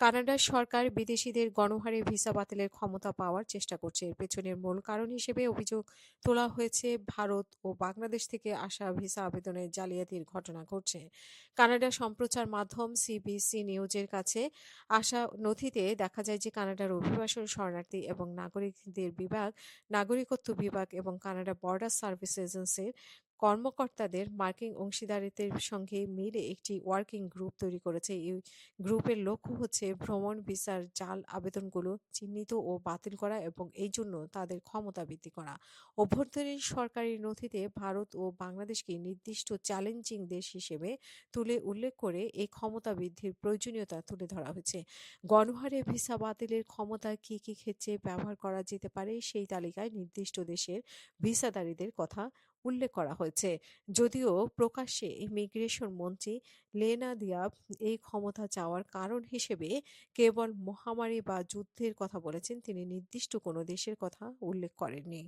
কানাডার সরকার বিদেশিদের গণহারে ভিসা বাতিলের ক্ষমতা পাওয়ার চেষ্টা করছে। এর পেছনের মূল কারণ হিসেবে অভিযোগ তোলা হয়েছে ভারত ও বাংলাদেশ থেকে আসা ভিসা আবেদনে জালিয়াতির ঘটনা ঘটছে। কানাডা সম্প্রচার মাধ্যম সিবিসি নিউজের কাছে আসা নথিতে দেখা যায় যে কানাডার অভিবাসন, শরণার্থী এবং নাগরিকদের বিভাগ, নাগরিকত্ব বিভাগ এবং কানাডা বর্ডার সার্ভিস এজেন্সির কর্মকর্তাদের মার্কিন অংশীদারিত্বের সঙ্গে মিলে একটি ওয়ার্কিং গ্রুপ তৈরি করেছে। এই গ্রুপের লক্ষ্য হচ্ছে ভ্রমণ ভিসার জাল আবেদনগুলো চিহ্নিত ও বাতিল করা এবং এই জন্য তাদের ক্ষমতা বৃদ্ধি করা। অভ্যন্তরীণ সরকারি নথিতে ভারত ও বাংলাদেশকে নির্দিষ্ট চ্যালেঞ্জিং দেশ হিসেবে তুলে উল্লেখ করে এই ক্ষমতা বৃদ্ধির প্রয়োজনীয়তা তুলে ধরা হয়েছে। গণহারে ভিসা বাতিলের ক্ষমতা কী কী ক্ষেত্রে ব্যবহার করা যেতে পারে সেই তালিকায় নির্দিষ্ট দেশের ভিসাধারীদের কথা উল্লেখ করা হয়েছে। যদিও প্রকাশ্যে ইমিগ্রেশন মন্ত্রী লেনা দিয়াব এই ক্ষমতা চাওয়ার কারণ হিসেবে কেবল মহামারী বা যুদ্ধের কথা বলেছেন, তিনি নির্দিষ্ট কোনো দেশের কথা উল্লেখ করেননি।